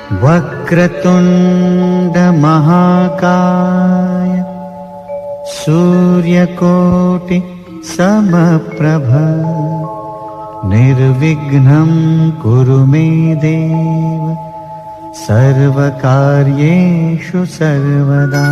वक्रतुंड महाकाय सूर्यकोटि समप्रभ निर्विघ्नं कुरु मे देव सर्वकार्येषु सर्वदा।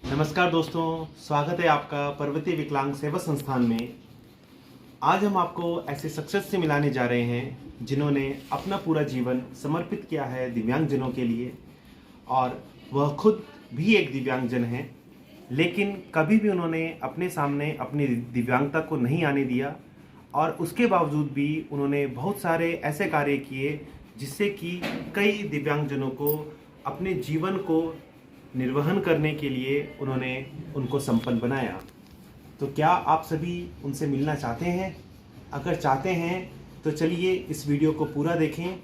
नमस्कार दोस्तों, स्वागत है आपका पर्वतीय विकलांग सेवा संस्थान में। आज हम आपको ऐसे शख्सियत से मिलाने जा रहे हैं जिन्होंने अपना पूरा जीवन समर्पित किया है दिव्यांगजनों के लिए, और वह खुद भी एक दिव्यांगजन हैं, लेकिन कभी भी उन्होंने अपने सामने अपनी दिव्यांगता को नहीं आने दिया, और उसके बावजूद भी उन्होंने बहुत सारे ऐसे कार्य किए जिससे कि कई दिव्यांगजनों को अपने जीवन को निर्वहन करने के लिए उन्होंने उनको संपन्न बनाया। तो क्या आप सभी उनसे मिलना चाहते हैं? अगर चाहते हैं तो चलिए इस वीडियो को पूरा देखें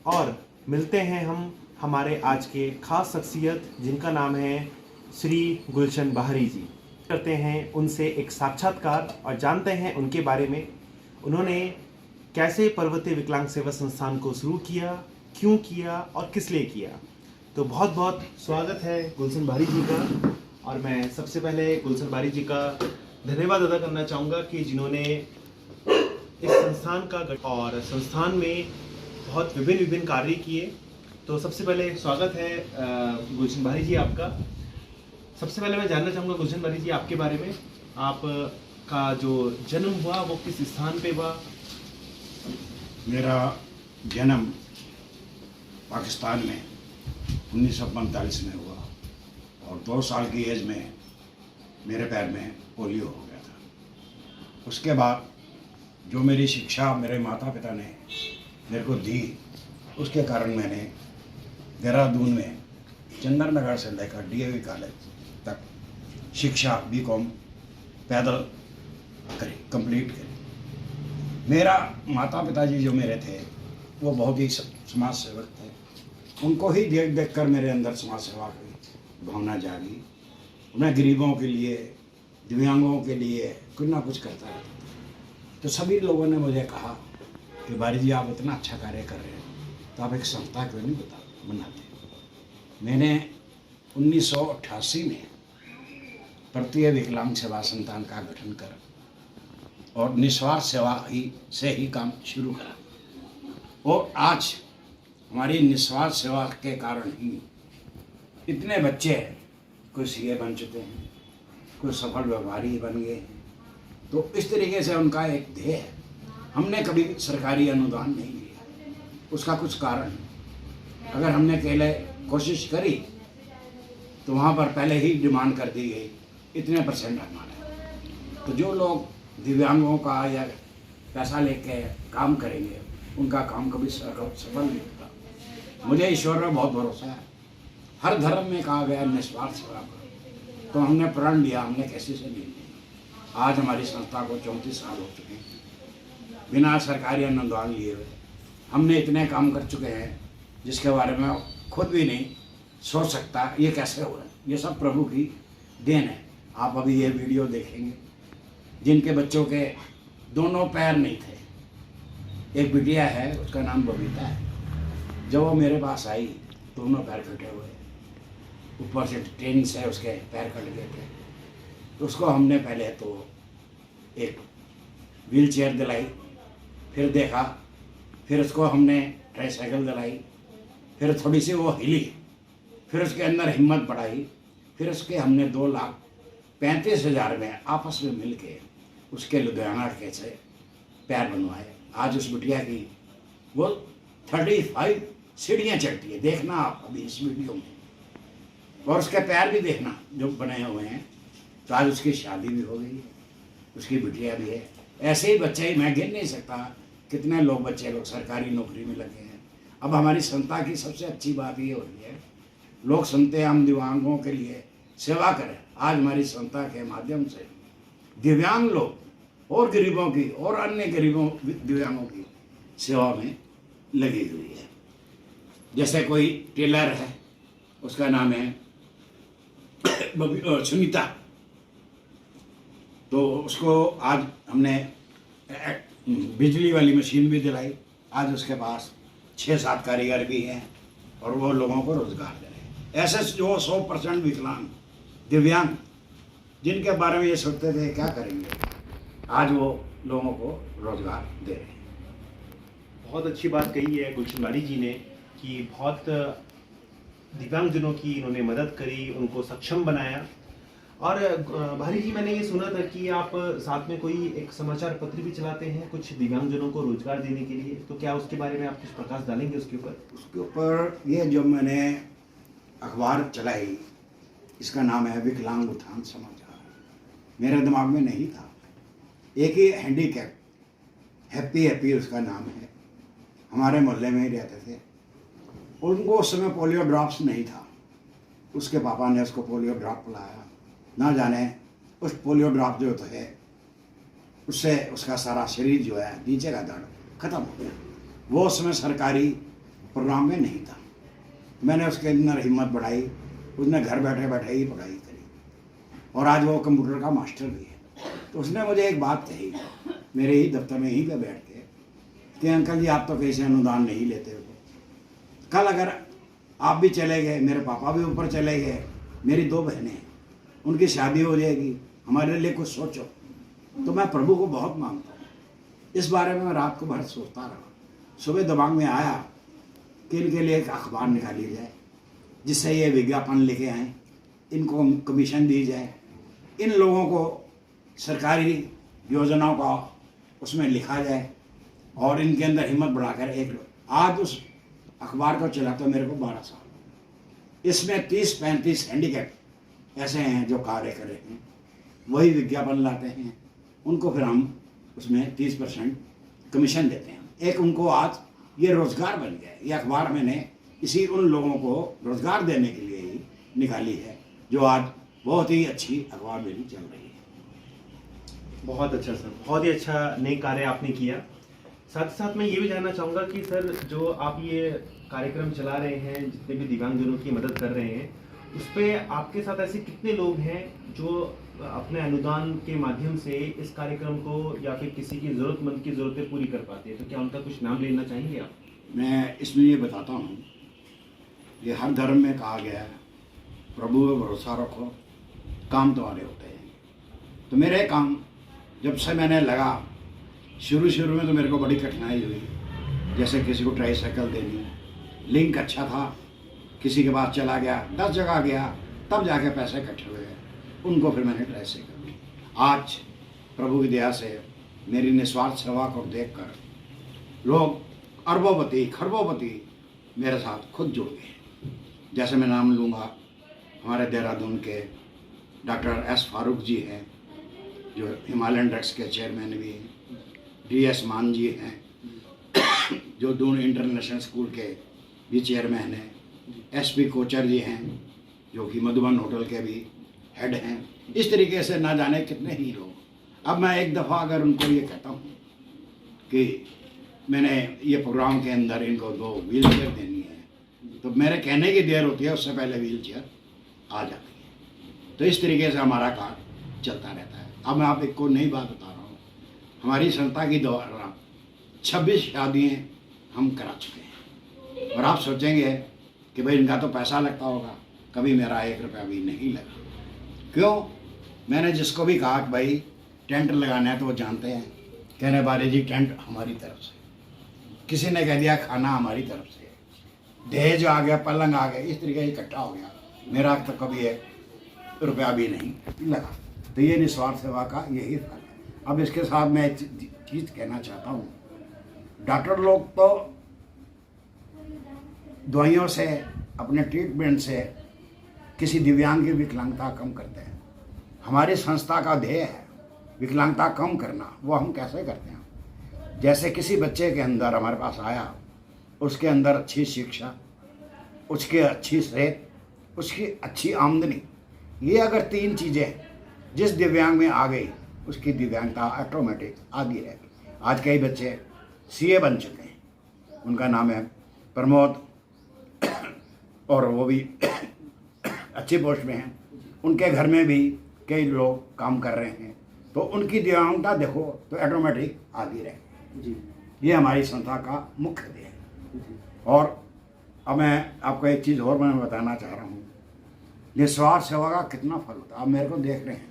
और मिलते हैं हम हमारे आज के खास शख्सियत जिनका नाम है श्री गुलशन बाहरी जी। करते हैं उनसे एक साक्षात्कार और जानते हैं उनके बारे में, उन्होंने कैसे पर्वतीय विकलांग सेवा संस्थान को शुरू किया, क्यों किया और किस लिए किया। तो बहुत बहुत स्वागत है गुलशन बाहरी जी का। और मैं सबसे पहले गुलशन बाहरी जी का धन्यवाद अदा करना चाहूँगा कि जिन्होंने इस संस्थान का और संस्थान में बहुत विभिन्न कार्य किए। तो सबसे पहले स्वागत है गुलशन बाहरी जी आपका। सबसे पहले मैं जानना चाहूँगा गुलशन बाहरी जी आपके बारे में, आपका जो जन्म हुआ वो किस स्थान पे हुआ? मेरा जन्म पाकिस्तान में 1945 में हुआ और 2 साल की एज में मेरे पैर में पोलियो हो गया था। उसके बाद जो मेरी शिक्षा मेरे माता पिता ने मेरे को दी, उसके कारण मैंने देहरादून में चंदननगर से लेकर DAV कॉलेज तक शिक्षा B.Com पैदल करी, कंप्लीट करी। मेरा माता पिताजी जो मेरे थे वो बहुत ही समाज सेवक थे। उनको ही देख देख कर मेरे अंदर समाज सेवा की भावना जागी। मैं गरीबों के लिए, दिव्यांगों के लिए कुछ ना कुछ करता रहता था। तो सभी लोगों ने मुझे कहा कि बाहरी जी आप इतना अच्छा कार्य कर रहे हैं तो आप एक संस्था क्यों नहीं बनाते। मैंने 1988 में पर्वतीय विकलांग सेवा संस्थान का गठन कर और निस्वार्थ सेवा से ही काम शुरू करा, और आज हमारी निस्वार्थ सेवा के कारण ही इतने बच्चे कोई CA बन चुके हैं, कोई सफल व्यापारी बन गए हैं। तो इस तरीके से उनका एक ध्येय है। हमने कभी सरकारी अनुदान नहीं लिया, उसका कुछ कारण, अगर हमने अकेले कोशिश करी तो वहाँ पर पहले ही डिमांड कर दी गई इतने % हमारा। तो जो लोग दिव्यांगों का या पैसा लेके काम करेंगे उनका काम कभी सफल नहीं होता। मुझे ईश्वर में बहुत भरोसा है। हर धर्म में कहा गया निस्वार्थ सेवा करो, तो हमने प्रण लिया, हमने कैसे से नहीं लिया। आज हमारी संस्था को 34 साल हो चुके हैं बिना सरकारी अनुदान लिए हुए। हमने इतने काम कर चुके हैं जिसके बारे में खुद भी नहीं सोच सकता ये कैसे हो रहा है। ये सब प्रभु की देन है। आप अभी ये वीडियो देखेंगे जिनके बच्चों के दोनों पैर नहीं थे। एक बिटिया है, उसका नाम बबीता है। जब वो मेरे पास आई दोनों पैर कटे हुए, ऊपर से ट्रेन से उसके पैर कट गए थे। तो उसको हमने पहले तो एक व्हील चेयर दिलाई, फिर देखा, फिर उसको हमने ट्राईसाइकिल दिलाई, फिर थोड़ी सी वो हिली, फिर उसके अंदर हिम्मत बढ़ाई, फिर उसके हमने 2,35,000 में आपस में मिल के उसके लुधियाना के से पैर बनवाए। आज उस बिटिया की वो 35 सीढ़ियाँ चढ़ती है, देखना आप अभी इस वीडियो में, और उसके पैर भी देखना जो बने हुए हैं। तो आज उसकी शादी भी हो गई है, उसकी बिटिया भी है। ऐसे ही बच्चे ही मैं गिन नहीं सकता कितने लोग बच्चे लोग सरकारी नौकरी में लगे हैं। अब हमारी संस्था की सबसे अच्छी बात ये हो रही है, लोग सुनते हैं हम दिव्यांगों के लिए सेवा करें। आज हमारी संस्था के माध्यम से दिव्यांग लोग और गरीबों की और अन्य गरीबों दिव्यांगों की सेवा में लगी हुई है। जैसे कोई टेलर है, उसका नाम है सुनीता, तो उसको आज हमने बिजली वाली मशीन भी दिलाई। आज उसके पास 6-7 कारीगर भी हैं और वो लोगों को रोजगार दे रहे हैं। ऐसे जो 100% विकलांग दिव्यांग जिनके बारे में ये सोचते थे क्या करेंगे, आज वो लोगों को रोजगार दे रहे हैं। बहुत अच्छी बात कही है गुलशन वाणी जी ने कि बहुत दिव्यांगजनों की इन्होंने मदद करी, उनको सक्षम बनाया। और भारी जी, मैंने ये सुना था कि आप साथ में कोई एक समाचार पत्र भी चलाते हैं कुछ दिव्यांगजनों को रोजगार देने के लिए, तो क्या उसके बारे में आप कुछ प्रकाश डालेंगे उसके ऊपर? उसके ऊपर ये जो मैंने अखबार चलाई, इसका नाम है विकलांग उत्थान समाचार। मेरे दिमाग में नहीं था, एक ही हैंडीकैप हैप्पी उसका नाम है, हमारे मोहल्ले में ही रहते थे। उनको उस समय पोलियो ड्रॉप्स नहीं था, उसके पापा ने उसको पोलियो ड्रॉप पिलाया। ना जाने उस पोलियो ड्रॉप जो तो है उससे उसका सारा शरीर जो है नीचे का दर्द खत्म हो गया। वो उस समय सरकारी प्रोग्राम में नहीं था। मैंने उसके अंदर हिम्मत बढ़ाई, उसने घर बैठे बैठे ही पढ़ाई करी और आज वो कंप्यूटर का मास्टर भी है। तो उसने मुझे एक बात कही मेरे ही दफ्तर में ही पे बैठ के कि अंकल जी आप तो कैसे अनुदान नहीं लेते हो, कल अगर आप भी चले गए, मेरे पापा भी ऊपर चले गए, मेरी 2 बहनें उनकी शादी हो जाएगी, हमारे लिए कुछ सोचो। तो मैं प्रभु को बहुत मानता हूँ, इस बारे में मैं रात को भर सोचता रहा। सुबह दिमाग में आया कि इनके लिए एक अखबार निकाली जाए जिससे ये विज्ञापन लिखे आएँ, इनको कमीशन दी जाए, इन लोगों को सरकारी योजनाओं का उसमें लिखा जाए और इनके अंदर हिम्मत बढ़ाकर एक आज उस अखबार को चलाते मेरे को 12 साल। इसमें 30-35 हैंडीकैप ऐसे हैं जो कार्य कर रहे हैं, वही विज्ञापन लाते हैं, उनको फिर हम उसमें 30% कमीशन देते हैं। एक उनको आज ये रोज़गार बन गया है। ये अखबार मैंने इसी उन लोगों को रोज़गार देने के लिए ही निकाली है, जो आज बहुत ही अच्छी अखबार मेरी चल रही है। बहुत अच्छा सर, बहुत ही अच्छा नेक कार्य आपने किया। साथ ही साथ मैं ये भी जानना चाहूँगा कि सर जो आप ये कार्यक्रम चला रहे हैं, जितने भी दिव्यांगजनों की मदद कर रहे हैं, उस पर आपके साथ ऐसे कितने लोग हैं जो अपने अनुदान के माध्यम से इस कार्यक्रम को या फिर किसी की ज़रूरतमंद की ज़रूरतें पूरी कर पाते हैं? तो क्या उनका कुछ नाम लेना चाहेंगे आप? मैं इसमें ये बताता हूँ, ये हर धर्म में कहा गया है प्रभु पे भरोसा रखो, काम तुम्हारे होते हैं। तो मेरे काम जब से मैंने लगा, शुरू में तो मेरे को बड़ी कठिनाई हुई, जैसे किसी को ट्राईसाइकिल देनी, लिंक अच्छा था, किसी के पास चला गया, 10 जगह गया, तब जाके पैसे इकट्ठे हुए, उनको फिर मैंने ट्राईसाइकिल दी। आज प्रभु की दया से मेरी निस्वार्थ सेवा को देखकर लोग अरबोपति खरबोपति मेरे साथ खुद जुड़ गए। जैसे मैं नाम लूँगा, हमारे देहरादून के डॉक्टर एस फारूक जी हैं, जो हिमालयन ड्रग्स के चेयरमैन भी हैं, DS मान जी हैं, जो दून इंटरनेशनल स्कूल के भी चेयरमैन हैं, SP कोचर जी हैं, जो कि मधुबन होटल के भी हेड हैं। इस तरीके से ना जाने कितने ही लोग। अब मैं एक दफ़ा अगर उनको ये कहता हूँ कि मैंने ये प्रोग्राम के अंदर इनको 2 व्हील चेयर देनी है, तो मेरे कहने की देर होती है, उससे पहले व्हील चेयर आ जाती है। तो इस तरीके से हमारा कार्य चलता रहता है। अब मैं आप एक को नई बात बता रहा हूँ, हमारी संस्था की द्वारा 26 शादियाँ हम करा चुके हैं। और आप सोचेंगे कि भाई इनका तो पैसा लगता होगा, कभी मेरा 1 रुपया भी नहीं लगा। क्यों? मैंने जिसको भी कहा कि भाई टेंट लगाना है तो वो जानते हैं, कहने वाले जी टेंट हमारी तरफ से। किसी ने कह दिया खाना हमारी तरफ से, दहेज आ गया, पलंग आ गया, इस तरीके इकट्ठा हो गया, मेरा तो कभी 1 रुपया भी नहीं लगा। तो ये निस्वार्थ सेवा का यही फल है। अब इसके साथ मैं एक चीज़ कहना चाहता हूँ, डॉक्टर लोग तो दवाइयों से, अपने ट्रीटमेंट से किसी दिव्यांग की विकलांगता कम करते हैं। हमारी संस्था का ध्येय है विकलांगता कम करना। वो हम कैसे करते हैं? जैसे किसी बच्चे के अंदर हमारे पास आया, उसके अंदर अच्छी शिक्षा, उसकी अच्छी सेहत, उसकी अच्छी आमदनी, ये अगर 3 चीज़ें जिस दिव्यांग में आ गई, उसकी दिव्यांगता ऑटोमेटिक आती रहेगी। आज कई बच्चे सीए बन चुके हैं, उनका नाम है प्रमोद, और वो भी अच्छी पोस्ट में हैं। उनके घर में भी कई लोग काम कर रहे हैं, तो उनकी दिव्यांगता देखो तो ऑटोमेटिक आती रहेगी जी। ये हमारी संस्था का मुख्य ध्येय है। और अब मैं आपको एक चीज़ और मैं बताना चाह रहा हूँ, निस्वार्थ सेवा का कितना फल होता है। आप मेरे को देख रहे हैं,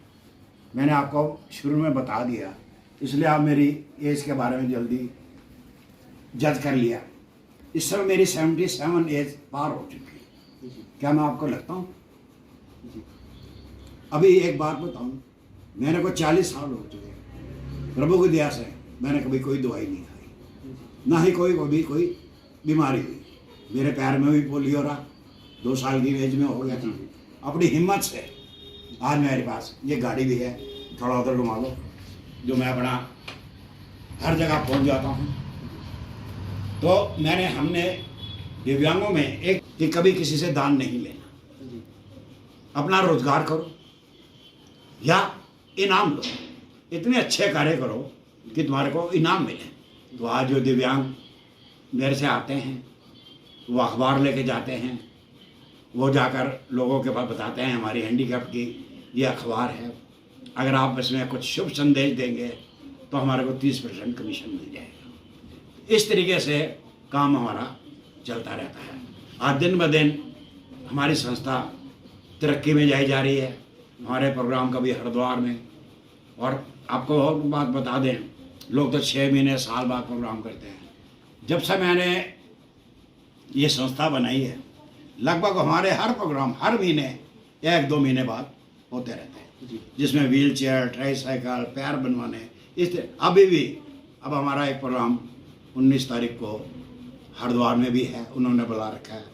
मैंने आपको शुरू में बता दिया, इसलिए आप मेरी एज के बारे में जल्दी जज कर लिया। इस समय मेरी 77 एज पार हो चुकी है। क्या मैं आपको लगता हूँ? अभी एक बात बताऊँ, मेरे को 40 साल हो चुके हैं। प्रभु की दया से मैंने कभी कोई दवाई नहीं खाई, ना ही कोई बीमारी हुई। मेरे पैर में भी पोलियो रहा, 2 साल की एज में हो गया था। अपनी हिम्मत से आज मेरे पास ये गाड़ी भी है, थोड़ा उधर घुमा लो, जो मैं अपना हर जगह पहुंच जाता हूं। तो हमने दिव्यांगों में एक कि कभी किसी से दान नहीं लेना, अपना रोजगार करो या इनाम लो, इतने अच्छे कार्य करो कि तुम्हारे को इनाम मिले। तो आज जो दिव्यांग मेरे से आते हैं, वो अखबार लेके जाते हैं, वो जाकर लोगों के पास बताते हैं हमारी हैंडीकैप की ये अखबार है, अगर आप इसमें कुछ शुभ संदेश देंगे तो हमारे को 30% कमीशन मिल जाएगा। इस तरीके से काम हमारा चलता रहता है। आज दिन ब दिन हमारी संस्था तरक्की में जाई जा रही है। हमारे प्रोग्राम कभी हरिद्वार में, और आपको और बात बता दें, लोग तो 6 महीने साल बाद प्रोग्राम करते हैं। जब से मैंने ये संस्था बनाई है, लगभग हमारे हर प्रोग्राम हर महीने 1-2 महीने बाद होते रहते हैं, जिसमें व्हील चेयर, ट्राईसाइकिल, पैर बनवाने, इस अभी भी अब हमारा एक प्रोग्राम 19 तारीख को हरिद्वार में भी है, उन्होंने बुला रखा है,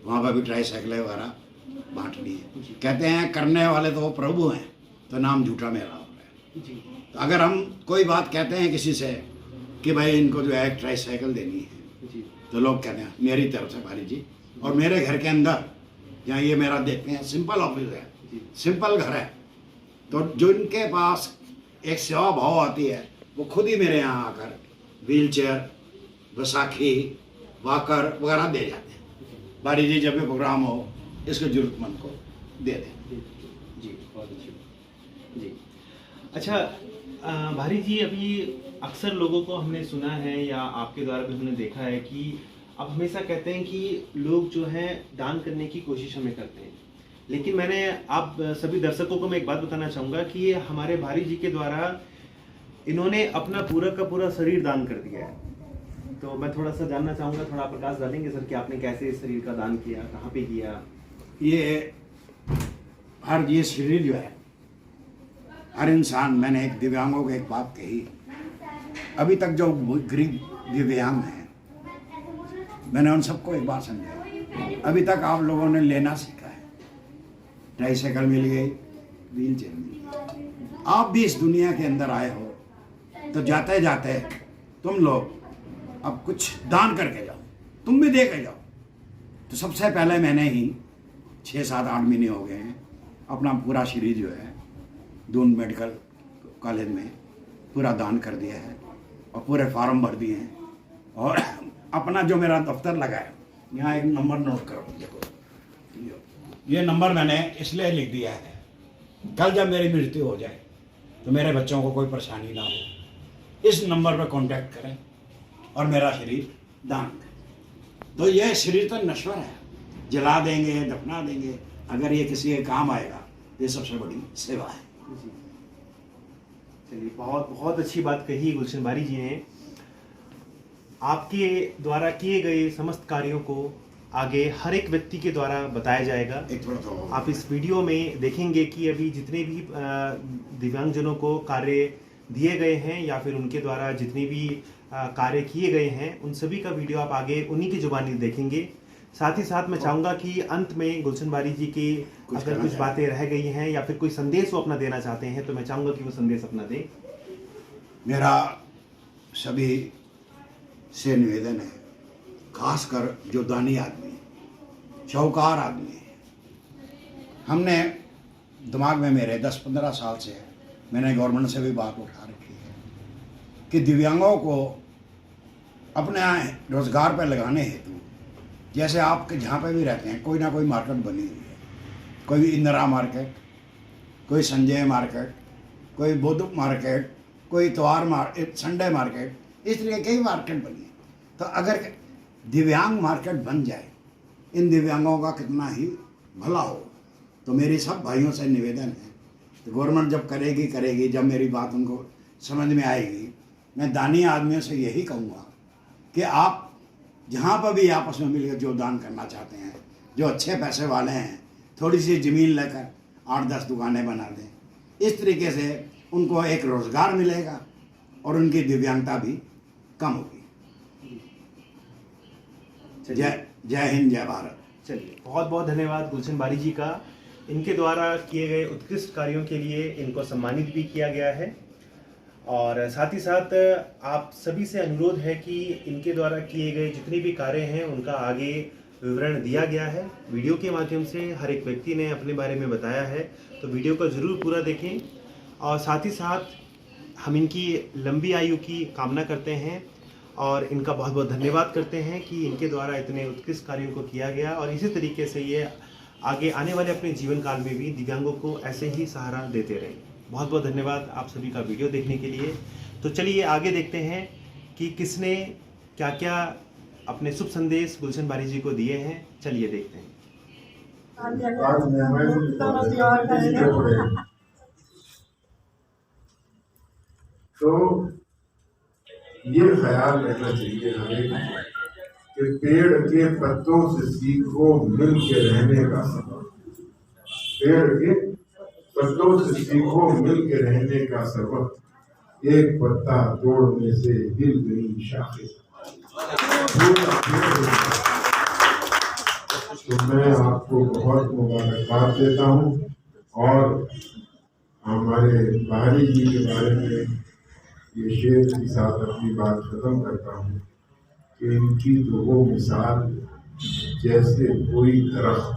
वहाँ पर भी ट्राईसाइकिलें वगैरह बांटनी है। कहते हैं करने वाले तो वो प्रभु हैं, तो नाम झूठा मेरा हो रहा है। तो अगर हम कोई बात कहते हैं किसी से कि भाई इनको जो है एक ट्राईसाइकिल देनी है, तो लोग कहते हैं मेरी तरफ से भारी जी। और मेरे घर के अंदर, यहाँ ये मेरा देखते हैं सिंपल ऑफिस है, सिंपल घर है, तो जो इनके पास एक सेवा भाव आती है, वो खुद ही मेरे यहाँ आकर व्हील चेयर, बैसाखी, वॉकर वगैरह दे जाते हैं। भारी जी जब भी प्रोग्राम हो, इसको जरूरतमंद को दे दें। जी बहुत अच्छी जी। अच्छा भारी जी, अभी अक्सर लोगों को हमने सुना है या आपके द्वारा भी हमने देखा है कि आप हमेशा कहते हैं कि लोग जो है दान करने की कोशिश हमें करते हैं, लेकिन आप सभी दर्शकों को मैं एक बात बताना चाहूँगा कि ये हमारे भारी जी के द्वारा इन्होंने अपना पूरा का पूरा शरीर दान कर दिया है। तो मैं थोड़ा सा जानना चाहूँगा, थोड़ा प्रकाश डालेंगे सर कि आपने कैसे इस शरीर का दान किया, कहाँ पे किया? ये शरीर जो है, हर इंसान, मैंने एक दिव्यांगों को एक बात कही, अभी तक जो गरीब दिव्यांग हैं, मैंने उन सबको एक बात समझाई, अभी तक आप लोगों ने लेना सीखा है, ट्राईसाइकिल मिल गई, व्हील चेयर मिल गई। आप भी इस दुनिया के अंदर आए हो, तो जाते जाते तुम लोग अब कुछ दान करके जाओ, तुम भी दे के जाओ। तो सबसे पहले मैंने ही 6-7-8 महीने हो गए हैं, अपना पूरा शरीर जो है दून मेडिकल कॉलेज में पूरा दान कर दिया है, और पूरे फार्म भर दिए हैं। और अपना जो मेरा दफ्तर लगा है, यहाँ एक नंबर नोट करो, देखो ये नंबर मैंने इसलिए लिख दिया है, कल जब मेरी मृत्यु हो जाए तो मेरे बच्चों को कोई परेशानी ना हो, इस नंबर पर कांटेक्ट करें और मेरा शरीर दान करें। तो यह शरीर तो नश्वर है, जला देंगे, दफना देंगे, अगर ये किसी के काम आएगा, ये सबसे बड़ी सेवा है। चलिए, बहुत बहुत अच्छी बात कही गुलशन भारी जी ने। आपके द्वारा किए गए समस्त कार्यों को आगे हर एक व्यक्ति के द्वारा बताया जाएगा। एक थोड़ा तो आप इस वीडियो में देखेंगे कि अभी जितने भी दिव्यांगजनों को कार्य दिए गए हैं या फिर उनके द्वारा जितने भी कार्य किए गए हैं उन सभी का वीडियो आप आगे उन्हीं की जुबानी देखेंगे। साथ ही साथ मैं चाहूँगा कि अंत में गुलशन बारी जी की अगर कुछ बातें रह गई हैं या फिर कोई संदेश वो अपना देना चाहते हैं तो मैं चाहूँगा कि वो संदेश अपना दें। मेरा सभी से निवेदन है, खासकर जो दानी आदमी शौकार आदमी है, हमने दिमाग में मेरे 10-15 साल से मैंने गवर्नमेंट से भी बात उठा रखी है कि दिव्यांगों को अपने रोजगार पर लगाने हेतु, जैसे आप जहाँ पे भी रहते हैं कोई ना कोई मार्केट बनी हुई है, कोई इंदिरा मार्केट, कोई संजय मार्केट, कोई बुद्ध मार्केट, कोई इतवार मार्केट, संडे मार्केट, इस तरह कई मार्केट बनी है। तो अगर दिव्यांग मार्केट बन जाए, इन दिव्यांगों का कितना ही भला हो। तो मेरी सब भाइयों से निवेदन है, तो गवर्नमेंट जब करेगी, जब मेरी बात उनको समझ में आएगी, मैं दानी आदमियों से यही कहूँगा कि आप जहाँ पर भी आपस में मिलकर जो दान करना चाहते हैं, जो अच्छे पैसे वाले हैं, थोड़ी सी ज़मीन लेकर 8-10 दुकानें बना दें। इस तरीके से उनको एक रोज़गार मिलेगा और उनकी दिव्यांगता भी कम होगी। जय हिंद, जय भारत। चलिए, बहुत बहुत धन्यवाद गुलशन बारी जी का। इनके द्वारा किए गए उत्कृष्ट कार्यों के लिए इनको सम्मानित भी किया गया है और साथ ही साथ आप सभी से अनुरोध है कि इनके द्वारा किए गए जितने भी कार्य हैं उनका आगे विवरण दिया गया है। वीडियो के माध्यम से हर एक व्यक्ति ने अपने बारे में बताया है, तो वीडियो को ज़रूर पूरा देखें और साथ ही साथ हम इनकी लंबी आयु की कामना करते हैं और इनका बहुत बहुत धन्यवाद करते हैं कि इनके द्वारा इतने उत्कृष्ट कार्यों को किया गया और इसी तरीके से ये आगे आने वाले अपने जीवन काल में भी दिव्यांगों को ऐसे ही सहारा देते रहे। बहुत बहुत धन्यवाद आप सभी का वीडियो देखने के लिए। तो चलिए आगे देखते हैं कि किसने क्या क्या अपने शुभ संदेश गुलशन बारी जी को दिए हैं। चलिए देखते हैं। तो ये ख्याल रखना चाहिए हमें कि पेड़ के पत्तों से सीखो मिल के रहने का सबक। पेड़ के पत्तों से सीखो मिल के रहने का सबक, एक पत्ता तोड़ने से हिल गई शाखें। तो मैं आपको बहुत मुबारकबाद देता हूँ और हमारे बारी जी के बारे में ये शेर के साथ अपनी बात खत्म करता हूँ कि इनकी तो वो मिसाल जैसे कोई दरख्त,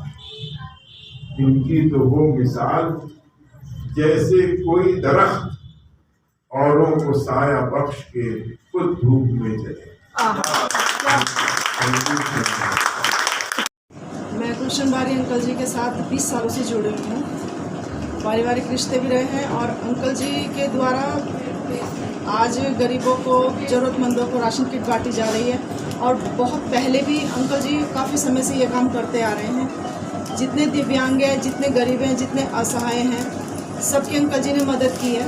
इनकी तो वो मिसाल जैसे कोई दरख्त, औरों को साया बख्श के खुद धूप में चले। मैं गुलशन बारी अंकल जी के साथ 20 सालों से जुड़ी हुई हूँ। पारिवारिक रिश्ते भी रहे हैं और अंकल जी के द्वारा आज गरीबों को, ज़रूरतमंदों को राशन किट बांटी जा रही है और बहुत पहले भी अंकल जी काफ़ी समय से ये काम करते आ रहे हैं। जितने दिव्यांग हैं, जितने गरीब हैं, जितने असहाय हैं, सबकी अंकल जी ने मदद की है।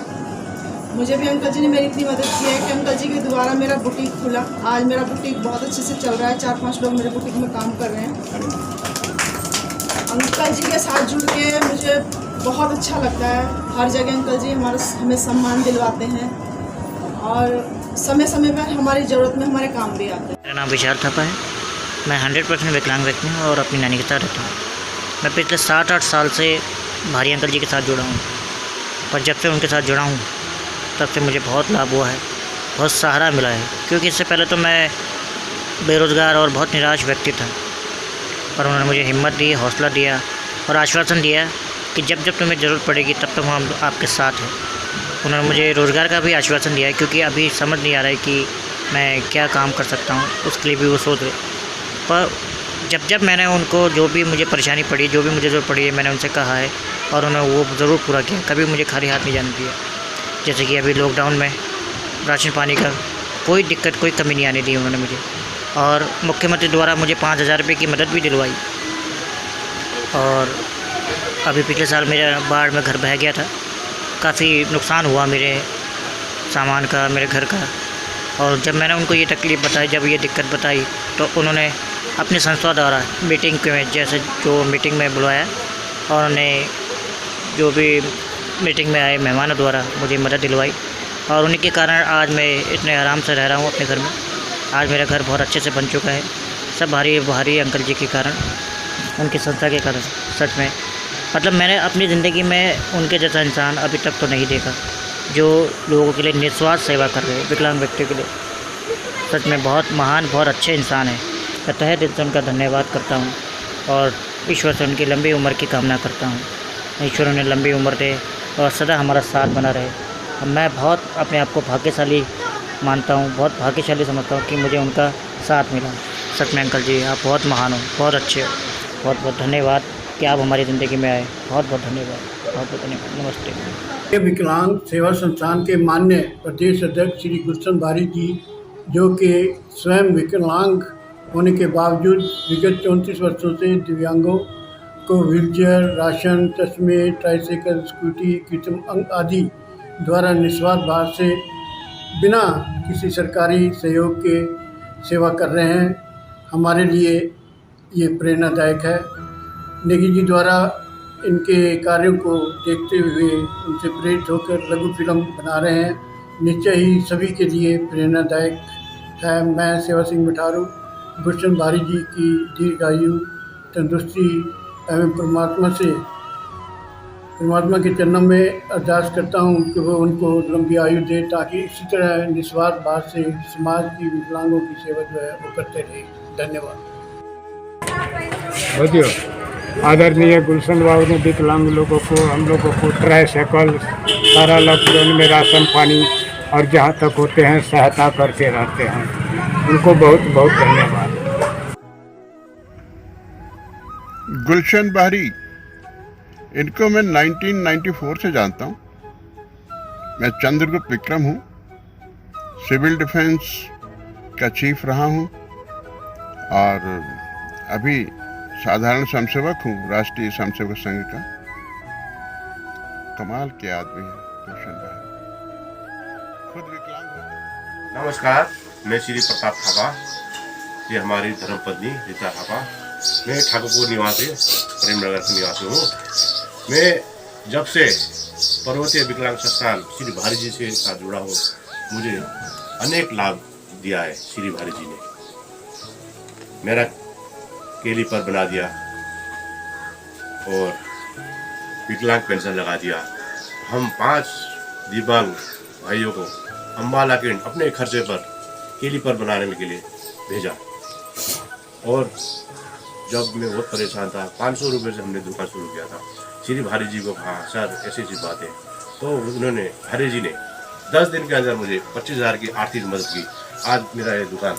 मुझे भी अंकल जी ने मेरी इतनी मदद की है कि अंकल जी के द्वारा मेरा बुटीक खुला। आज मेरा बुटीक बहुत अच्छे से चल रहा है, 4-5 लोग मेरे बुटीक में काम कर रहे हैं। अंकल जी के साथ जुड़ के मुझे बहुत अच्छा लगता है। हर जगह अंकल जी हमें सम्मान दिलवाते हैं और समय समय पर हमारी ज़रूरत में हमारे काम भी आते हैं। मेरा नाम विशाल थापा है। मैं 100% विकलांग व्यक्ति हूँ और अपनी नानी के साथ रहता हूँ। मैं पिछले 7-8 साल से भारी अंकल जी के साथ जुड़ा हूँ, पर जब से उनके साथ जुड़ा हूँ तब से मुझे बहुत लाभ हुआ है, बहुत सहारा मिला है। क्योंकि इससे पहले तो मैं बेरोज़गार और बहुत निराश व्यक्ति था, पर उन्होंने मुझे हिम्मत दी, हौसला दिया और आश्वासन दिया कि जब जब तुम्हें ज़रूरत पड़ेगी तब तक हम आपके साथ हैं। उन्होंने मुझे रोज़गार का भी आश्वासन दिया है, क्योंकि अभी समझ नहीं आ रहा है कि मैं क्या काम कर सकता हूँ, उसके लिए भी वो सोच रहे। पर जब जब मैंने उनको जो भी मुझे परेशानी पड़ी, जो भी मुझे ज़रूरत पड़ी है, मैंने उनसे कहा है और उन्होंने वो ज़रूर पूरा किया। कभी मुझे खाली हाथ नहीं जाने दिया। जैसे कि अभी लॉकडाउन में राशन पानी का कोई दिक्कत, कोई कमी नहीं आने दी उन्होंने मुझे। और मुख्यमंत्री द्वारा मुझे 5,000 रुपये की मदद भी दिलवाई। और अभी पिछले साल मेरा बाढ़ में घर बह गया था, काफ़ी नुकसान हुआ मेरे सामान का, मेरे घर का। और जब मैंने उनको ये तकलीफ़ बताई, जब ये दिक्कत बताई, तो उन्होंने अपनी संस्था द्वारा मीटिंग में, जैसे जो मीटिंग में बुलवाया और उन्हें जो भी मीटिंग में आए मेहमानों द्वारा मुझे मदद दिलवाई, और उन्हीं के कारण आज मैं इतने आराम से रह रहा हूँ अपने घर में। आज मेरा घर बहुत अच्छे से बन चुका है, सब भारी अंकल जी के कारण, उनकी संस्था के कारण। सच में मतलब मैंने अपनी ज़िंदगी में उनके जैसा इंसान अभी तक तो नहीं देखा, जो लोगों के लिए निस्वार्थ सेवा कर रहे हैं, विकलांग व्यक्तियों के लिए। सच में बहुत महान, बहुत अच्छे इंसान हैं। मैं तहे दिल से उनका धन्यवाद करता हूँ और ईश्वर से उनकी लंबी उम्र की कामना करता हूँ। ईश्वर उन्हें लंबी उम्र दे और सदा हमारा साथ बना रहे। मैं बहुत अपने आप को भाग्यशाली मानता हूँ, बहुत भाग्यशाली समझता हूँ कि मुझे उनका साथ मिला। सच में अंकल जी आप बहुत महान हो, बहुत अच्छे हो। बहुत बहुत धन्यवाद कि आप हमारी ज़िंदगी में आए। बहुत बहुत धन्यवाद, बहुत बहुत धन्यवाद। नमस्ते। विकलांग सेवा संस्थान के माननीय प्रदेश अध्यक्ष श्री गुलशन बारी जी, जो कि स्वयं विकलांग होने के बावजूद विगत 34 वर्षों से दिव्यांगों को व्हीलचेयर, राशन, चश्मे, ट्राईसाइकिल, स्कूटी, कृत्रिम अंग आदि द्वारा निस्वार्थ भाव से बिना किसी सरकारी सहयोग के सेवा कर रहे हैं। हमारे लिए ये प्रेरणादायक है। नेगी जी द्वारा इनके कार्यों को देखते हुए उनसे प्रेरित होकर लघु फिल्म बना रहे हैं। निश्चय ही सभी के लिए प्रेरणादायक है। मैं सेवा सिंह मिठारू गुलशन बारी जी की दीर्घायु, तंदुरुस्ती एवं परमात्मा के चरणों में अरदास करता हूँ कि वो उनको लंबी आयु दे, ताकि इसी तरह निस्वार्थ भाव से समाज की विकलांगों की सेवा जो है वो करते रहे। धन्यवाद। आदरणीय गुलशन बाबू ने विकलांग लोगों को, हम लोगों को ट्राईसाइकिल, सारा लॉकडाउन में राशन पानी और जहाँ तक होते हैं सहायता करते रहते हैं। उनको बहुत बहुत धन्यवाद। गुलशन बारी, इनको मैं 1994 से जानता हूँ। मैं चंद्रगुप्त विक्रम हूँ, सिविल डिफेंस का चीफ रहा हूँ और अभी साधारण स्वयंसेवक हूँ, राष्ट्रीय स्वयंसेवक संघ का। कमाल के आदमी है गुलशन बारी, खुद विकलांग होते। नमस्कार, मैं श्री प्रताप थापा, ये हमारी धर्मपत्नी रीता थापा। मैं ठाकुरपुर निवासी, प्रेमनगर का निवासी हूँ। मैं जब से पर्वतीय विकलांग संस्थान श्री भारी जी से साथ जुड़ा हूँ, मुझे अनेक लाभ दिया है श्री भारी जी ने। मेरा कैलिपर बना दिया और विकलांग पेंशन लगा दिया। हम 5 दिव्यांग भाइयों को अम्बाला के अपने खर्चे पर कैलिपर बनाने के लिए भेजा। और जब मैं बहुत परेशान था, 500 रुपये से हमने दुकान शुरू किया था। श्री भारी जी को कहा सर ऐसी ऐसी बात है, तो उन्होंने, भारी जी ने 10 दिन के अंदर मुझे 25,000 की आर्थिक मदद की। आज मेरा ये दुकान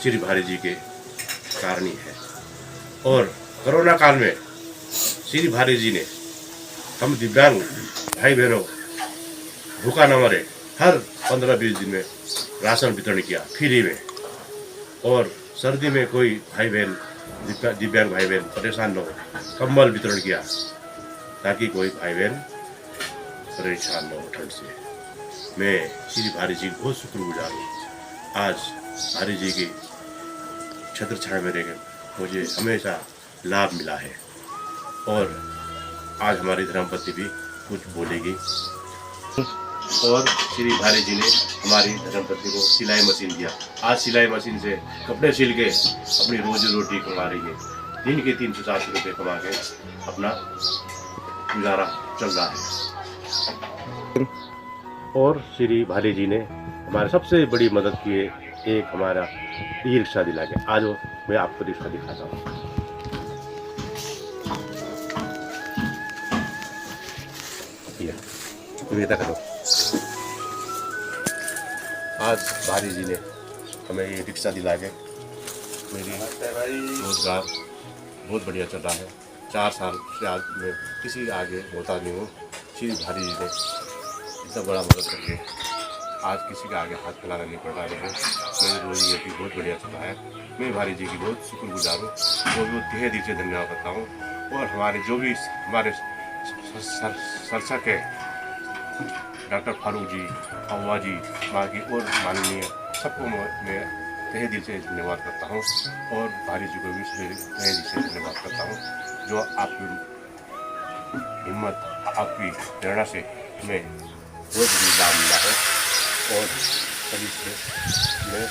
श्री भारी जी के कारण ही है। और कोरोना काल में श्री भारी जी ने हम दिव्यांग भाई बहनों भूखा न मरे, हर 15-20 दिन में राशन वितरण किया फ्री में। और सर्दी में कोई भाई बहन, दिव्यांग भाई बहन परेशान न हो, कंबल वितरण किया ताकि कोई भाई बहन परेशान न हो ठंड से। मैं श्री भारी जी बहुत शुक्रगुजार हूँ। आज भारी जी की छत्र छाया में रहकर मुझे हमेशा लाभ मिला है। और आज हमारी धर्मपत्नी भी कुछ बोलेगी। और श्री भारी जी ने हमारी धर्मपत्नी को सिलाई मशीन दिया। आज सिलाई मशीन से कपड़े सिल के अपनी रोजी रोटी कमा रही है। दिन के 360 रुपये कमा के अपना गुजारा चल रहा है। और श्री भारी जी ने हमारे सबसे बड़ी मदद की है, एक हमारा ई रिक्शा दिला के। आज मैं आपको रिक्शा दिखाता हूँ। करो। आज भारी जी ने हमें ये रिक्शा दिला के मेरी रोजगार बहुत बढ़िया चल रहा है। 4 साल से आज मैं किसी आगे होता नहीं हूँ। श्री भारी जी ने इतना बड़ा मदद करके आज किसी का आगे हाथ फैलाना नहीं पड़ रहा है। मेरी रोजी रोटी बहुत बढ़िया चल रहा है। मैं भारी जी की बहुत शुक्रगुजार हूँ और वो तहे दिल से धन्यवाद करता हूँ। और हमारे जो भी हमारे सरसा के डॉक्टर फारूक जी, अव्वा जी, बाकी और माननीय सबको मैं तहे दिल से धन्यवाद करता हूँ और भारी जी को भी तहे दिल से धन्यवाद करता हूँ, जो आपकी हिम्मत, आपकी प्रेरणा से हमें बहुत भी लाभ मिला है और सभी से मैं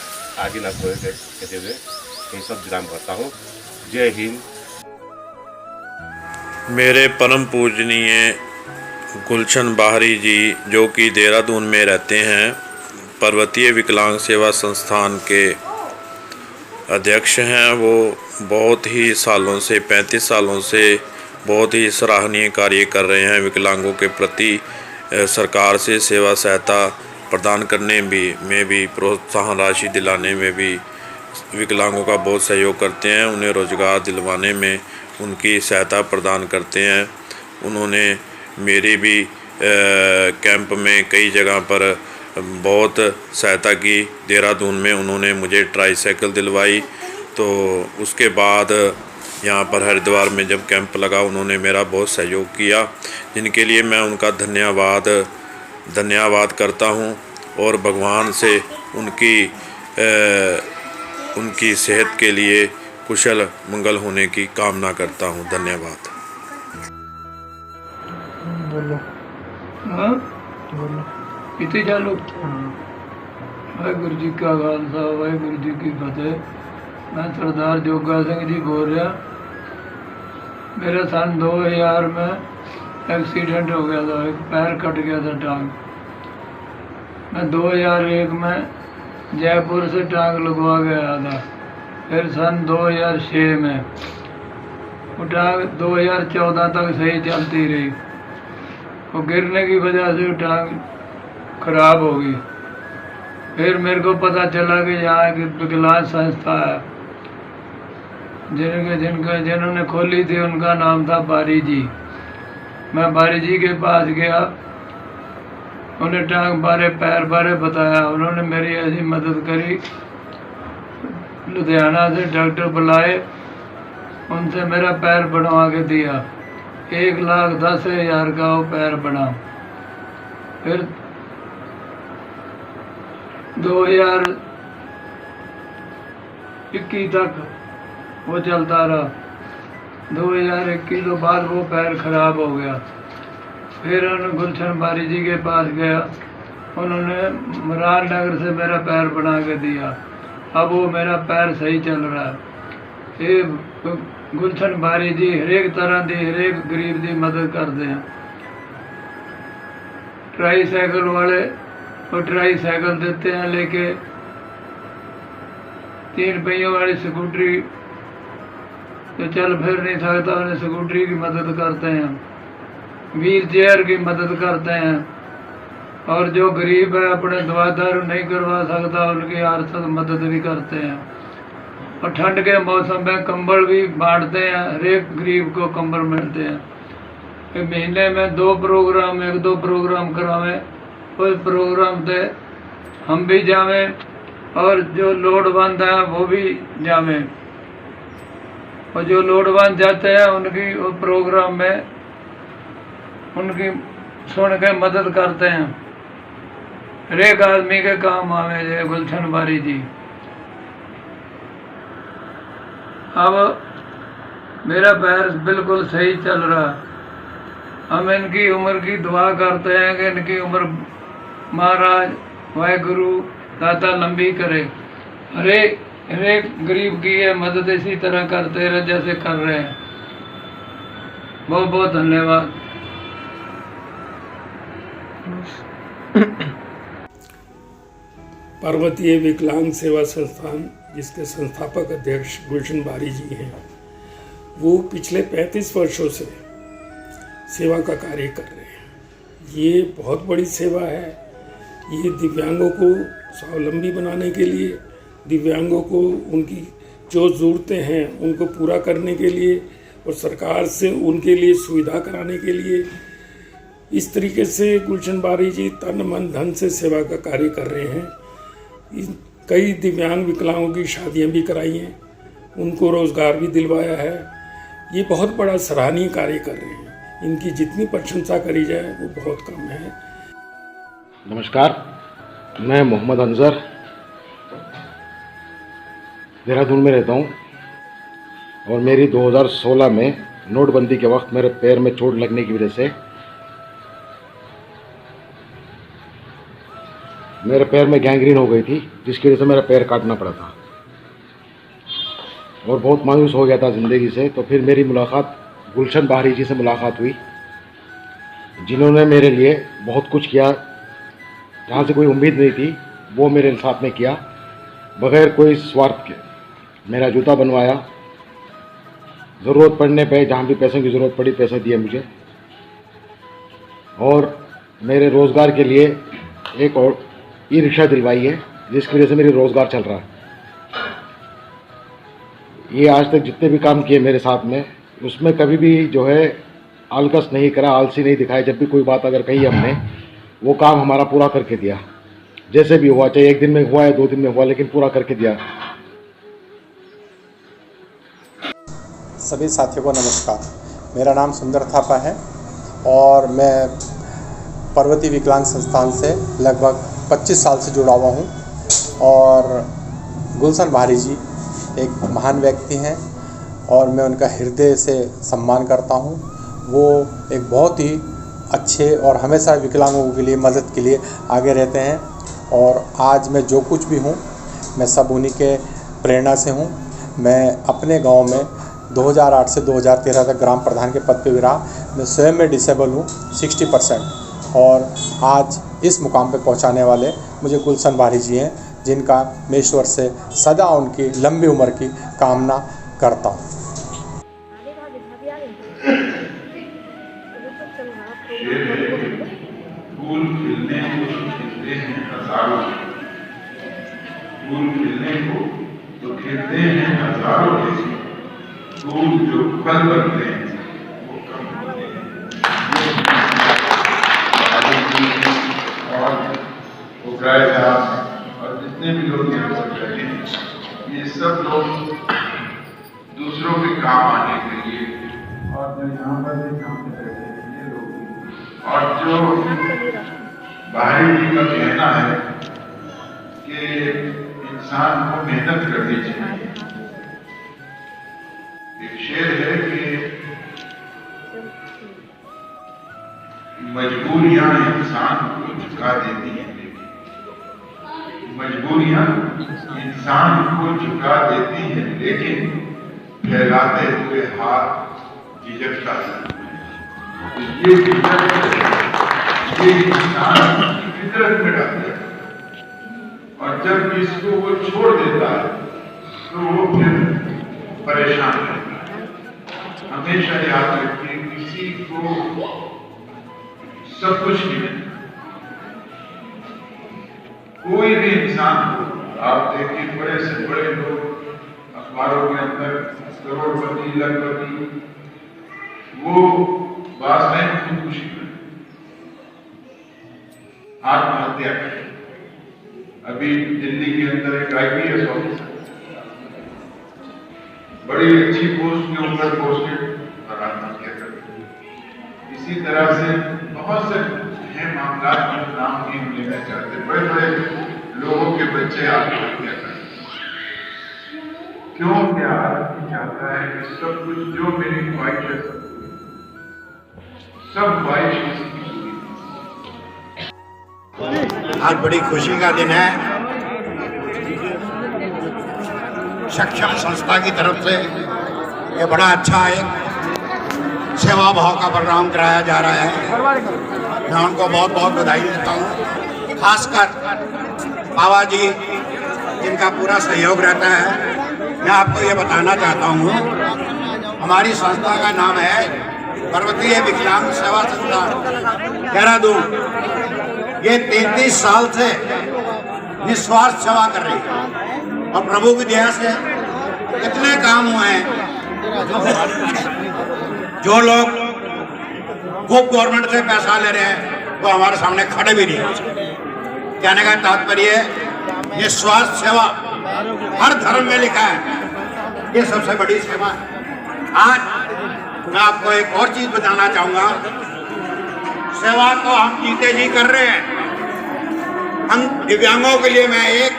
आगे ना खोए कहते हुए इन सब विराम करता हूँ। जय हिंद। मेरे परम पूजनीय गुलशन बाहरी जी, जो कि देहरादून में रहते हैं, पर्वतीय विकलांग सेवा संस्थान के अध्यक्ष हैं। वो बहुत ही सालों से 35 सालों से बहुत ही सराहनीय कार्य कर रहे हैं। विकलांगों के प्रति सरकार से सेवा सहायता प्रदान करने में भी प्रोत्साहन राशि दिलाने में भी विकलांगों का बहुत सहयोग करते हैं। उन्हें रोज़गार दिलवाने में उनकी सहायता प्रदान करते हैं। उन्होंने मेरी भी कैंप में कई जगह पर बहुत सहायता की। देहरादून में उन्होंने मुझे ट्राईसाइकिल दिलवाई, तो उसके बाद यहाँ पर हरिद्वार में जब कैंप लगा उन्होंने मेरा बहुत सहयोग किया, जिनके लिए मैं उनका धन्यवाद करता हूँ और भगवान से उनकी सेहत के लिए कुशल मंगल होने की कामना करता हूँ। धन्यवाद। बोलो। हाँ बोलो। इतने चालू। वाहिगुरु जी का खालसा, वाहिगुरु जी की फतेह। मैं सरदार जोगा सिंह जी बोल रहा। मेरा सन 2000 में एक्सीडेंट हो गया था, एक पैर कट गया था टांग। मैं 2001 में जयपुर से टांग लगवा के आया था। फिर सन 2006 में वो टांग 2014 तक सही चलती रही। वो गिरने की वजह से वो टांग खराब हो गई। फिर मेरे को पता चला कि यहाँ की विकलांग संस्था है, जिन्होंने खोली थी, उनका नाम था बारी जी। मैं बारी जी के पास गया, उन्हें टांग बारे पैर बारे बताया। उन्होंने मेरी ऐसी मदद करी, लुधियाना से डॉक्टर बुलाए, उनसे मेरा पैर बनवा के दिया। 1,10,000 का वो पैर बना। फिर 2021 तक वो चलता रहा। 2021 के बाद वो पैर खराब हो गया। फिर गुलशन बारी जी के पास गया, उन्होंने मरार नगर से मेरा पैर बना के दिया। अब वो मेरा पैर सही चल रहा है। ये गुलशन बारी जी हर एक तरह की, हर एक गरीब की मदद करते हैं। ट्राईसाइकिल वाले वो ट्राईसाइकिल देते हैं लेके, 3 पहियों वाली स्कूटरी जो चल फिर नहीं सकता उन्हें स्कूटरी की मदद करते हैं, व्हील चेयर की मदद करते हैं। और जो गरीब है अपने दवा दारू नहीं करवा सकता उनकी आर्थिक मदद भी करते हैं। और ठंड के मौसम में कंबल भी बांटते हैं, हर एक गरीब को कंबल मिलते हैं। महीने में 2 प्रोग्राम, 1-2 प्रोग्राम करावें, उस प्रोग्राम से हम भी जावें और जो लोड़वंद है वो भी जावें। और जो लोड़वंद जाते हैं उनकी वो प्रोग्राम में उनकी सुन के मदद करते हैं। हर एक आदमी के काम आवे जय गुलशन बारी जी। अब मेरा पैर बिल्कुल सही चल रहा। हम इनकी उम्र की दुआ करते हैं कि इनकी उम्र महाराज वाहिगुरु दाता लंबी करे। हर एक गरीब की ये मदद इसी तरह करते रहे जैसे कर रहे हैं। बहुत बहुत धन्यवाद। पर्वतीय विकलांग सेवा संस्थान, जिसके संस्थापक अध्यक्ष गुलशन बारी जी हैं, वो पिछले 35 वर्षों से सेवा का कार्य कर रहे हैं। ये बहुत बड़ी सेवा है। ये दिव्यांगों को स्वावलंबी बनाने के लिए, दिव्यांगों को उनकी जो ज़रूरतें हैं उनको पूरा करने के लिए और सरकार से उनके लिए सुविधा कराने के लिए, इस तरीके से गुलशन बारी जी तन मन धन से सेवा का कार्य कर रहे हैं। कई दिव्यांग विकलांगों की शादियां भी कराई हैं, उनको रोज़गार भी दिलवाया है। ये बहुत बड़ा सराहनीय कार्य कर रहे हैं। इनकी जितनी प्रशंसा करी जाए वो बहुत कम है। नमस्कार, मैं मोहम्मद अंजर देहरादून में रहता हूँ और मेरी 2016 में नोटबंदी के वक्त मेरे पैर में चोट लगने की वजह से मेरे पैर में गैंग्रीन हो गई थी, जिसकी वजह से मेरा पैर काटना पड़ा था और बहुत मायूस हो गया था ज़िंदगी से। तो फिर मेरी मुलाकात गुलशन बाहरी जी से मुलाकात हुई, जिन्होंने मेरे लिए बहुत कुछ किया। जहाँ से कोई उम्मीद नहीं थी वो मेरे साथ में किया, बगैर कोई स्वार्थ के। मेरा जूता बनवाया, ज़रूरत पड़ने पे जहाँ भी पैसों की ज़रूरत पड़ी पैसे दिए मुझे, और मेरे रोज़गार के लिए एक और ई रिक्शा दिलवाई है, जिसकी वजह से मेरी रोज़गार चल रहा है। ये आज तक जितने भी काम किए मेरे साथ में, उसमें कभी भी जो है आलकस नहीं करा, आलसी नहीं दिखाया। जब भी कोई बात अगर कही हमने, वो काम हमारा पूरा करके दिया, जैसे भी हुआ, चाहे 1 दिन में हुआ या 2 दिन में हुआ, लेकिन पूरा करके दिया। सभी साथियों को नमस्कार। मेरा नाम सुंदर थापा है और मैं पर्वतीय विकलांग संस्थान से लगभग 25 साल से जुड़ा हुआ हूँ। और गुलशन बाहरी जी एक महान व्यक्ति हैं और मैं उनका हृदय से सम्मान करता हूँ। वो एक बहुत ही अच्छे और हमेशा विकलांगों के लिए मदद के लिए आगे रहते हैं। और आज मैं जो कुछ भी हूँ, मैं सब उन्हीं के प्रेरणा से हूँ। मैं अपने गांव में 2008 से 2013 तक ग्राम प्रधान के पद पे भी रहा। मैं स्वयं में डिसेबल हूँ 60%, और आज इस मुकाम पे पहुंचाने वाले मुझे गुलशन बाहरी जी हैं, जिनका मैं ईश्वर से सदा उनकी लंबी उम्र की कामना करता हूँ। फूल खिलने को खिलते हैं हजारों, फूल खिलने को तो खिलते हैं हजारों, फूल जो फल बनते हैं वो कम होते हैं। और उगाया और जितने भी लोग यहाँ पर बैठे हैं, ये सब लोग दूसरों के काम आने के लिए, और जो यहाँ पर भी काम बैठे हैं ये लोग, और जो बाहरी जी का कहना है कि इंसान को मेहनत करनी चाहिए। एक शेर है कि मजबूरियां इंसान को झुका देती हैं, मजबूरियां इंसान को झुका देती हैं, लेकिन फैलाते हुए हाथ झिझकता है। ये इंसान की फितरत में डालता है, और जब इसको वो छोड़ देता है तो वो फिर परेशान रहता है। हमेशा याद रखिए, किसी को सब कुछ नहीं मिलता। कोई भी इंसान को आप देखिए, बड़े से बड़े लोग अखबारों के अंदर करोड़पति, लखपति, वो वास्तव में खुदकुशी करें, आत्महत्या करें। अभी दिल्ली के अंदर एक IPS ऑफिसर बड़ी अच्छी पोस्ट के ऊपर पोस्टेड और आत्महत्या कर। इसी तरह से बहुत से हैं मामला में नाम नहीं लेना चाहते, बड़े बड़े लोगों के बच्चे आत्महत्या करते। क्यों? क्या आदमी चाहता है कि सब कुछ जो मेरी ख्वाहिश है सब ख्वाहिश किसी की पूरी। आज बड़ी खुशी का दिन है। सक्षम संस्था की तरफ से ये बड़ा अच्छा एक सेवा भाव का प्रोग्राम कराया जा रहा है। मैं उनको बहुत बहुत बधाई देता हूँ, खासकर बाबा जी जिनका पूरा सहयोग रहता है। मैं आपको ये बताना चाहता हूँ, हमारी संस्था का नाम है पर्वतीय विकलांग सेवा संस्थान देहरादून। ये 33 साल से निस्वार्थ सेवा कर रही है, और प्रभु की दया से इतने काम हुए हैं। जो लोग खूब गवर्नमेंट से पैसा ले रहे हैं वो हमारे सामने खड़े भी नहीं हो सकते। कहने का तात्पर्य निस्वार्थ सेवा हर धर्म में लिखा है, ये सबसे बड़ी सेवा है। आज मैं आपको एक और चीज बताना चाहूंगा। सेवा तो हम जीते जी कर रहे हैं। हम दिव्यांगों के लिए मैं एक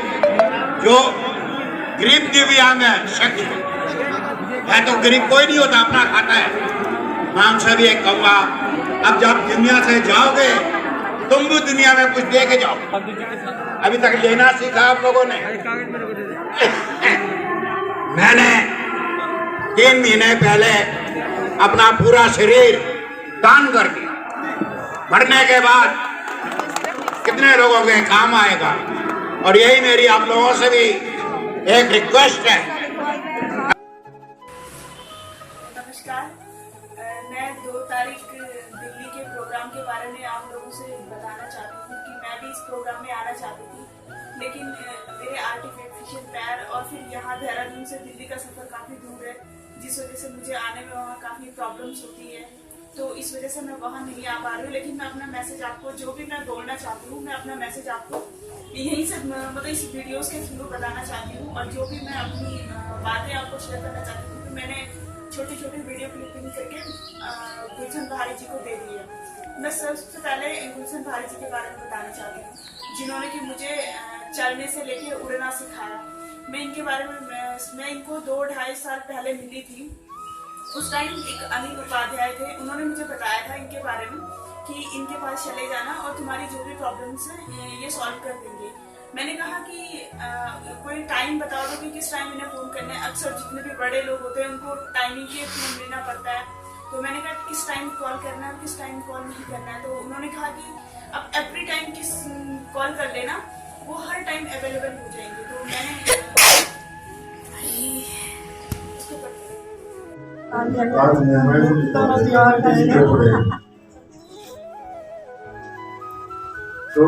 जो गरीब दिव्यांग है शख्स है तो गरीब कोई नहीं होता, अपना खाता है। मैं उनसे भी एक कहूँगा, अब जब दुनिया से जाओगे तुम भी दुनिया में कुछ दे के जाओ। अभी तक लेना सीखा आप लोगों ने। मैंने 3 महीने पहले अपना पूरा शरीर दान कर दिया, बढ़ने के बाद कितने लोगों के काम आएगा। और यही मेरी आप लोगों से भी एक रिक्वेस्ट है। नमस्कार, मैं 2 तारीख दिल्ली के प्रोग्राम के बारे में आप लोगों से बताना चाहती हूँ कि मैं भी इस प्रोग्राम में आना चाहती थी, लेकिन मेरे आर्टिफिशियल पैर और फिर यहाँ देहरादून से दिल्ली का सफ़र काफ़ी दूर है, जिस वजह से मुझे आने में वहाँ काफ़ी प्रॉब्लम्स होती है। तो इस वजह से मैं वहाँ नहीं आ पा रही हूँ। लेकिन मैं अपना मैसेज आपको, जो भी मैं बोलना चाहती हूँ, मैं अपना मैसेज आपको यहीं से मतलब इस वीडियोस के थ्रू बताना चाहती हूँ। और जो भी मैं अपनी बातें आपको शेयर करना चाहती हूँ, तो मैंने छोटी छोटी वीडियो क्लिपिंग करके गुलशन बहारी जी को दे दी है। मैं सबसे पहले गुलशन बहारी जी के बारे में बताना चाहती हूँ, जिन्होंने कि मुझे चलने से लेके उड़ना सिखाया। मैं इनके बारे में मैं इनको 2-2.5 साल पहले मिली थी। उस टाइम एक अनिल उपाध्याय थे, उन्होंने मुझे बताया था इनके बारे में कि इनके पास चले जाना और तुम्हारी जो भी प्रॉब्लम्स हैं ये सॉल्व कर देंगे। मैंने कहा कि कोई टाइम बता दो कि किस टाइम इन्हें फ़ोन करना है। अक्सर जितने भी बड़े लोग होते हैं उनको टाइमिंग के थ्रू मिलना पड़ता है। तो मैंने कहा किस टाइम कॉल करना है और किस टाइम कॉल नहीं करना है। तो उन्होंने कहा कि अब एवरी टाइम किस कॉल कर लेना, वो हर टाइम अवेलेबल हो जाएंगे। तो मैंने तो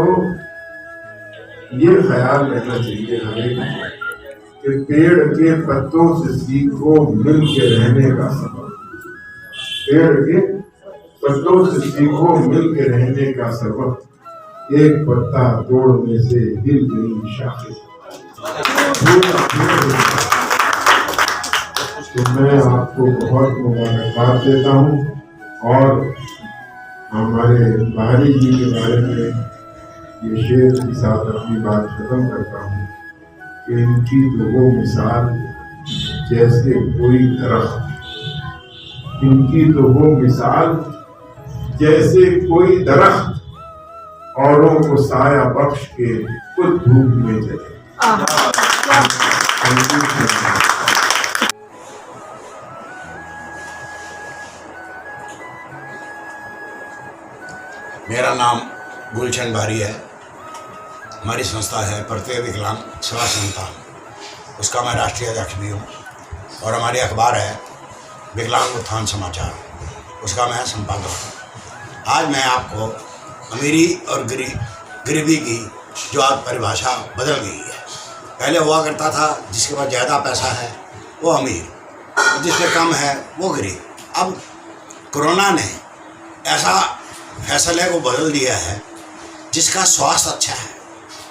ये ख्याल रखना चाहिए हमें कि पेड़ के पत्तों से सीखो मिल के रहने का सबक। पेड़ के पत्तों से सीखो मिल के रहने का सबक। एक पत्ता तोड़ने से हिल गई शाखें। तो मैं आपको बहुत मुबारकबाद देता हूँ और हमारे बहारी जी के बारे में ये शेर के साथ अपनी बात खत्म करता हूँ कि इनकी तो वो मिसाल जैसे कोई दरख्त, इनकी तो वो मिसाल जैसे कोई दरख्त औरों को साया बख्श के खुद धूप में चले। मेरा नाम गुलशन बहारी है। हमारी संस्था है परवतीय विकलांग सेवा संस्थान, उसका मैं राष्ट्रीय अध्यक्ष भी हूँ। और हमारी अखबार है विकलांग उत्थान समाचार, उसका मैं संपादक हूँ। आज मैं आपको अमीरी और गरीबी की जो आज परिभाषा बदल गई है। पहले हुआ करता था जिसके पास ज़्यादा पैसा है वो अमीर, जिसमें कम है वो गरीब। अब कोरोना ने ऐसा फैसले को बदल दिया है, जिसका स्वास्थ्य अच्छा है,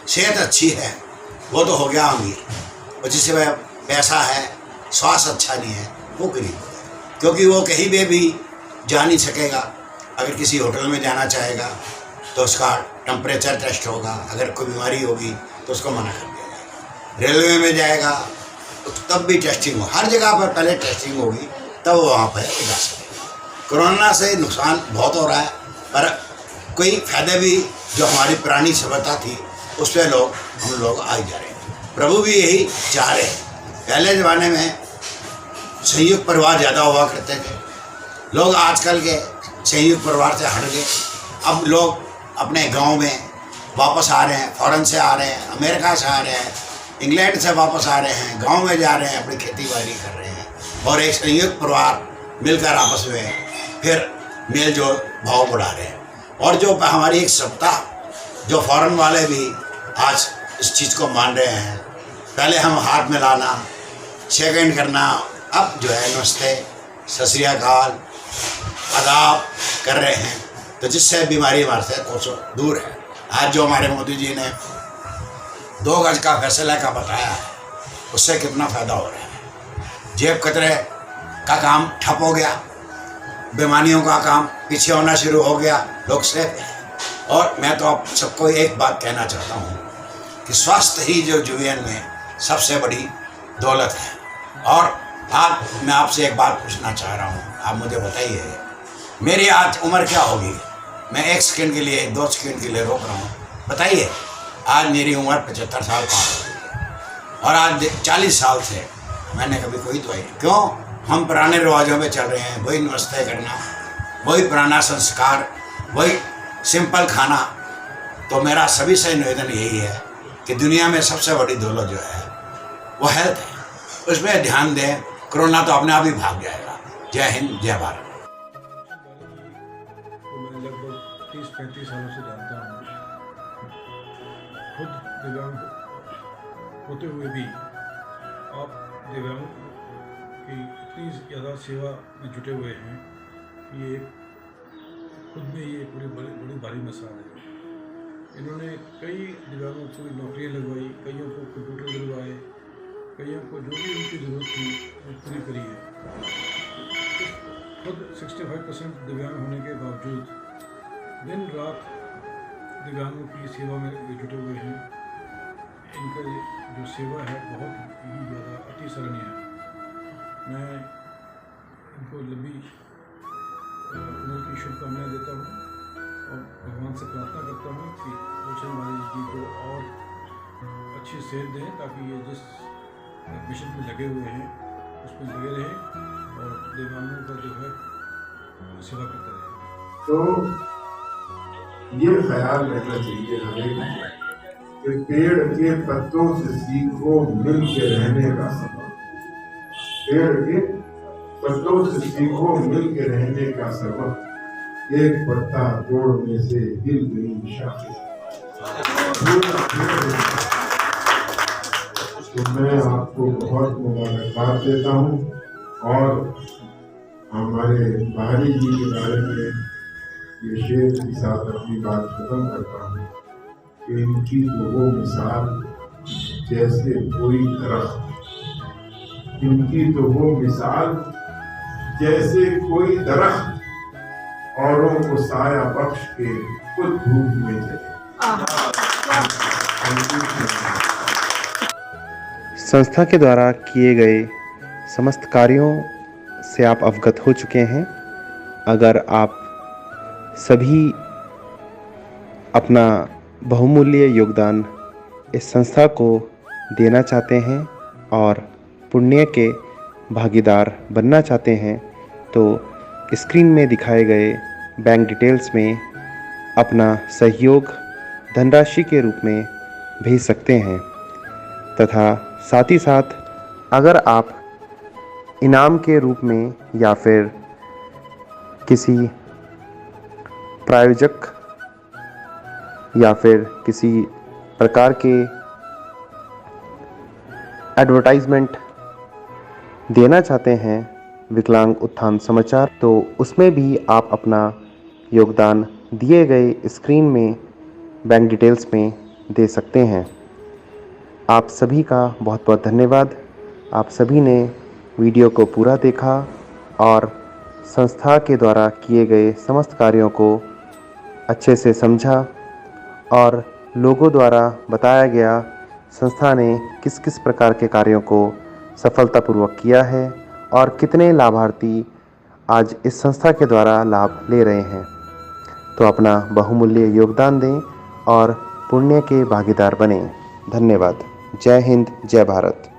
सेहत अच्छी है, वो तो हो गया अमीर, और जिसके पास पैसा है, स्वास्थ्य अच्छा नहीं है, वो गरीब हो गया। क्योंकि वो कहीं भी जा नहीं सकेगा। अगर किसी होटल में जाना चाहेगा तो उसका टेम्परेचर टेस्ट होगा, अगर कोई बीमारी होगी तो उसको मना कर दिया जाएगा। रेलवे में जाएगा तो तब भी टेस्टिंग हो, हर जगह पर पहले टेस्टिंग होगी तब वो वहाँ पर जा सकेगा। कोरोना से नुकसान बहुत हो रहा है, पर कोई फायदे भी जो हमारी पुरानी सभ्यता थी उस पर हम लोग आ जा रहे हैं। प्रभु भी यही चाह रहे हैं। पहले ज़माने में संयुक्त परिवार ज़्यादा हुआ करते थे, लोग आजकल के संयुक्त परिवार से हट गए। अब लोग अपने गांव में वापस आ रहे हैं, फॉरेन से आ रहे हैं, अमेरिका से आ रहे हैं, इंग्लैंड से वापस आ रहे हैं, गांव में जा रहे हैं, अपनी खेती बाड़ी कर रहे हैं और एक संयुक्त परिवार मिलकर आपस में फिर मेल जोल भाव बढ़ा रहे हैं। और जो हमारी एक सप्ताह जो फॉरेन वाले भी आज इस चीज़ को मान रहे हैं। पहले हम हाथ मिलाना, शेक करना, अब जो है नमस्ते, सत श्री अकाल, आदाब कर रहे हैं, तो जिससे बीमारी हमारे से कोसों दूर है। आज जो हमारे मोदी जी ने 2 गज का फैसला का बताया है, उससे कितना फ़ायदा हो रहा है। जेब कतरे का काम ठप हो गया, बीमारियों का काम पीछे होना शुरू हो गया, लोग सेफ हैं। और मैं तो आप सबको एक बात कहना चाहता हूँ कि स्वास्थ्य ही जो जीवन में सबसे बड़ी दौलत है। और आज मैं आपसे एक बात पूछना चाह रहा हूँ, आप मुझे बताइए मेरी आज उम्र क्या होगी? मैं 1 सेकंड के लिए 2 सेकंड के लिए रोक रहा हूँ, बताइए आज मेरी उम्र 75 साल पार हो गई है और आज 40 साल से मैंने कभी कोई दवाई नहीं। क्यों? हम पुराने रिवाजों पे चल रहे हैं, वही नमस्ते करना, वही पुराना संस्कार, वही सिंपल खाना। तो मेरा सभी से निवेदन यही है कि दुनिया में सबसे बड़ी दौलत जो है वो हेल्थ है, उस पर ध्यान दें। कोरोना तो अपने आप ही भाग जाएगा। जय हिंद, जय भारत। मैं लगभग 30-35 सालों से जानता हूँ। खुद दिव्यांग होते हुए भी आप दिव्यांग की इतनी ज़्यादा सेवा में जुटे हुए हैं, ये खुद में ये बड़ी भारी मिसाल है। इन्होंने कई दिव्यांगों को नौकरियाँ लगवाई, कईयों को कंप्यूटर दिलवाए, कईयों को जो भी उनकी ज़रूरत थी वो पूरी करी है। खुद 65% दिव्यांग होने के बावजूद दिन रात दिव्यांगों की सेवा में जुटे हुए हैं। इनका जो सेवा है बहुत ही ज़्यादा अति सराहनीय है। मैं इनको लंबी उम्र की शुभकामनाएँ देता हूँ और भगवान से प्रार्थना करता हूँ कि गुलशन बारी जी को और अच्छी सेहत दें ताकि ये जिस मिशन में लगे हुए हैं उसमें लगे रहें और दिव्यांगों का जो है सेवा करते रहें। तो ये ख्याल रखना चाहिए हमें कि पेड़ के पत्तों से सीखो मिल के रहने का सबक। पेड़ के पत्तों से सीखो मिल के रहने का सबक। एक पत्ता तोड़ने से हिल गई शाखें। तो मैं आपको बहुत मुबारकबाद देता हूँ और हमारे बाहरी जी के बारे में ये शेर के साथ अपनी बात खत्म करता हूँ कि इनकी तो वो मिसाल जैसे कोई दरख्त, इनकी तो वो मिसाल जैसे कोई दरख्त औरों को साया बख्श के खुद धूप में चले। संस्था के द्वारा किए गए समस्त कार्यों से आप अवगत हो चुके हैं। अगर आप सभी अपना बहुमूल्य योगदान इस संस्था को देना चाहते हैं और पुण्य के भागीदार बनना चाहते हैं तो स्क्रीन में दिखाए गए बैंक डिटेल्स में अपना सहयोग धनराशि के रूप में भेज सकते हैं तथा साथ ही साथ अगर आप इनाम के रूप में या फिर किसी प्रायोजक या फिर किसी प्रकार के एडवर्टाइजमेंट देना चाहते हैं विकलांग उत्थान समाचार तो उसमें भी आप अपना योगदान दिए गए स्क्रीन में बैंक डिटेल्स में दे सकते हैं। आप सभी का बहुत बहुत धन्यवाद। आप सभी ने वीडियो को पूरा देखा और संस्था के द्वारा किए गए समस्त कार्यों को अच्छे से समझा और लोगों द्वारा बताया गया संस्था ने किस किस प्रकार के कार्यों को सफलतापूर्वक किया है और कितने लाभार्थी आज इस संस्था के द्वारा लाभ ले रहे हैं। तो अपना बहुमूल्य योगदान दें और पुण्य के भागीदार बनें। धन्यवाद। जय हिंद, जय भारत।